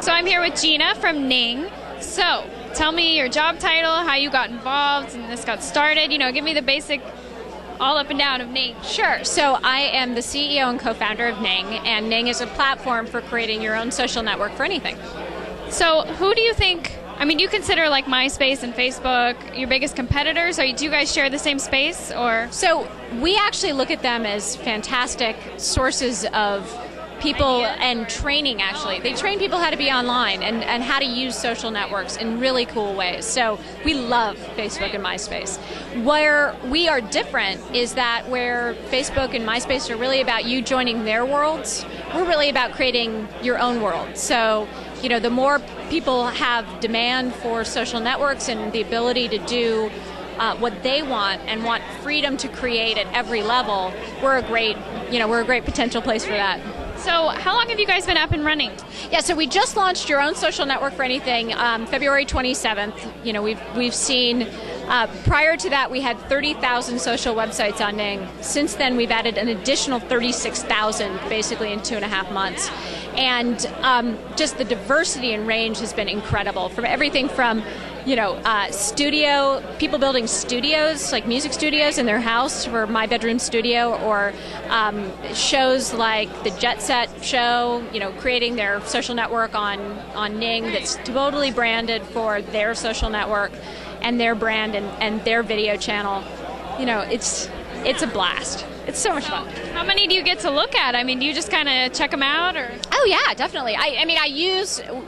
So I'm here with Gina from Ning. So tell me your job title, how you got involved and this got started. Give me the basic all up and down of Ning. Sure. So I am the CEO and co-founder of Ning, and Ning is a platform for creating your own social network for anything. So who do you think, you consider like MySpace and Facebook your biggest competitors? Do you guys share the same space? Or So we actually look at them as fantastic sources of people and training, actually. They train people how to be online and how to use social networks in really cool ways. So we love Facebook and MySpace. Where we are different is that where Facebook and MySpace are really about you joining their worlds, we're really about creating your own world. So, the more people have demand for social networks and the ability to do what they want and want freedom to create at every level, we're a great potential place for that. So how long have you guys been up and running? Yeah, so we just launched Your Own Social Network for Anything February 27th. We've seen, prior to that, we had 30,000 social websites on Ning. Since then, we've added an additional 36,000 basically in 2.5 months. And just the diversity and range has been incredible. From everything from people building studios, like music studios in their house for My Bedroom Studio, or shows like the Jet Set show, creating their social network on Ning that's totally branded for their social network and their brand and their video channel. It's a blast. It's so much fun. How many do you get to look at? Do you just kind of check them out, or? Oh yeah, definitely.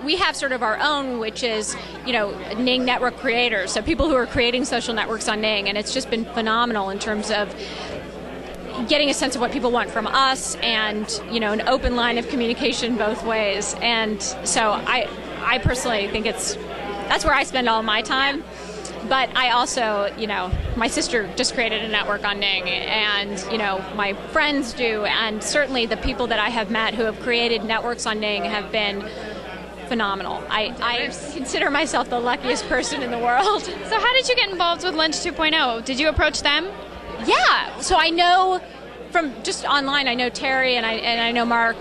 We have sort of our own, which is, Ning Network Creators. So people who are creating social networks on Ning, and it's just been phenomenal in terms of getting a sense of what people want from us and, an open line of communication both ways. And so I personally think that's where I spend all my time. But I also, my sister just created a network on Ning, and, my friends do, and certainly the people that I have met who have created networks on Ning have been phenomenal. I consider myself the luckiest person in the world. So how did you get involved with Lunch 2.0? Did you approach them? Yeah, so I know from just online, I know Terry and I know Mark,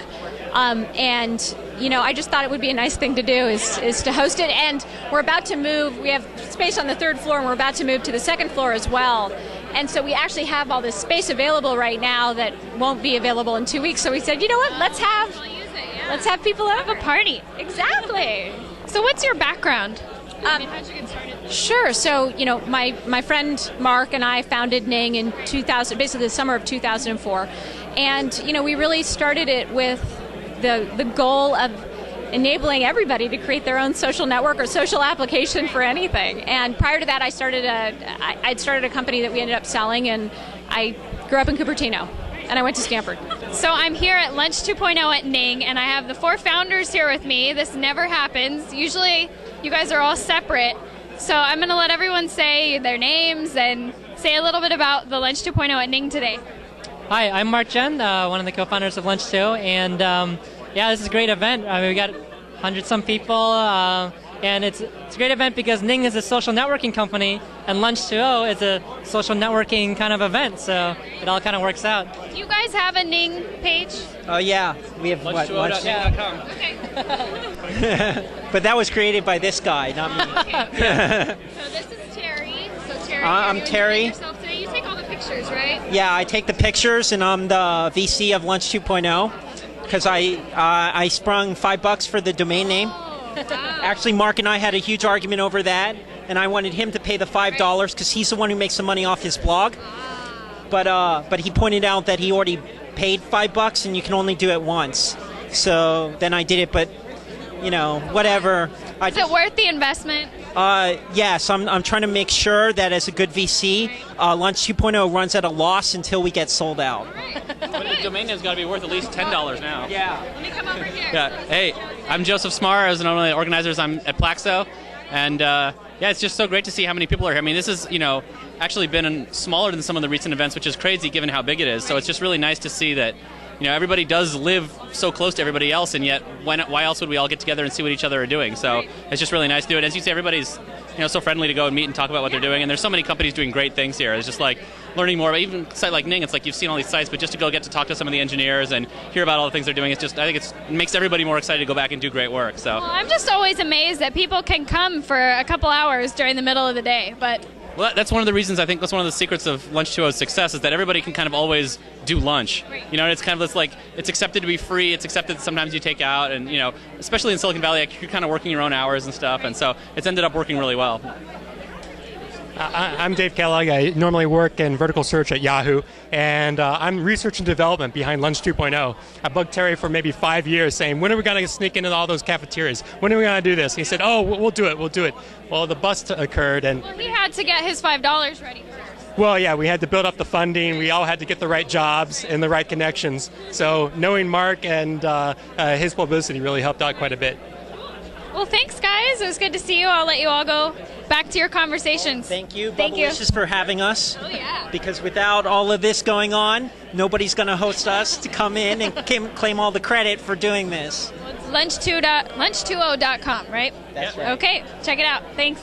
and I just thought it would be a nice thing to do is to host it. And we're about to move. We have space on the 3rd floor, and we're about to move to the 2nd floor as well. And so we actually have all this space available right now that won't be available in 2 weeks. So we said, you know what? Let's have people over. Have a party. Exactly. So what's your background? How'd you get started? Sure. So, my friend Mark and I founded Ning in basically the summer of 2004. And, we really started it with the goal of enabling everybody to create their own social network or social application for anything. And prior to that, I'd started a company that we ended up selling, and I grew up in Cupertino, and I went to Stanford. So I'm here at Lunch 2.0 at Ning, and I have the 4 founders here with me. This never happens. Usually you guys are all separate. So I'm going to let everyone say their names and say a little bit about the Lunch 2.0 at Ning today. Hi, I'm Mark Chen, one of the co-founders of Lunch 2, and this is a great event. We got 100-some people, and it's a great event because Ning is a social networking company, and Lunch 2.0 is a social networking kind of event, so it all kind of works out. Do you guys have a Ning page? Oh yeah, we have lunch20.ning.com. Okay. But that was created by this guy, not me. Okay. So this is Terry. So Terry, I'm Terry. Yourself today. You take all the pictures, right? Yeah, I take the pictures, and I'm the VC of Lunch 2.0 because I sprung $5 for the domain name. Oh, wow. Actually, Mark and I had a huge argument over that, and I wanted him to pay the $5 because he's the one who makes the money off his blog. But he pointed out that he already paid $5 and you can only do it once. So then I did it, but whatever. Is it worth the investment? Yes, I'm trying to make sure that as a good VC, Lunch 2.0 runs at a loss until we get sold out. But the domain name's got to be worth at least $10 now. Yeah. Let me come over here. Yeah. Hey, I'm Joseph Smar. As one of the organizers, I'm at Plaxo. And it's just so great to see how many people are here. This is, actually been smaller than some of the recent events, which is crazy given how big it is. So it's just really nice to see that everybody does live so close to everybody else, and yet why else would we all get together and see what each other are doing? So it's just really nice to do it. As you say, everybody's so friendly to go and meet and talk about what they're doing, and there's so many companies doing great things here. It's just like learning more. Even a site like Ning, it's like you've seen all these sites, but just to go get to talk to some of the engineers and hear about all the things they're doing, I think it makes everybody more excited to go back and do great work. So well, I'm just always amazed that people can come for a couple hours during the middle of the day, but. Well, that's one of the reasons. I think that's one of the secrets of Lunch 2.0's success is that everybody can kind of always do lunch. Right. It's kind of this like it's accepted to be free. It's accepted that sometimes you take out, and especially in Silicon Valley, you're kind of working your own hours and stuff, and so it's ended up working really well. I'm Dave Kellogg. I normally work in vertical search at Yahoo, and I'm research and development behind Lunch 2.0. I bugged Terry for maybe 5 years saying, when are we going to sneak into all those cafeterias? When are we going to do this? And he said, oh, we'll do it. Well, the bust occurred, and Well, he had to get his $5 ready first. well, yeah, we had to build up the funding. We all had to get the right jobs and the right connections. So knowing Mark and his publicity really helped out quite a bit. Well, thanks, guys. It was good to see you. I'll let you all go back to your conversations. Thank you, Thank you. Bubblicious, for having us. Oh, yeah. Because without all of this going on, nobody's going to host us to come in and claim all the credit for doing this. Lunch20.com, right? That's right. Okay, check it out. Thanks.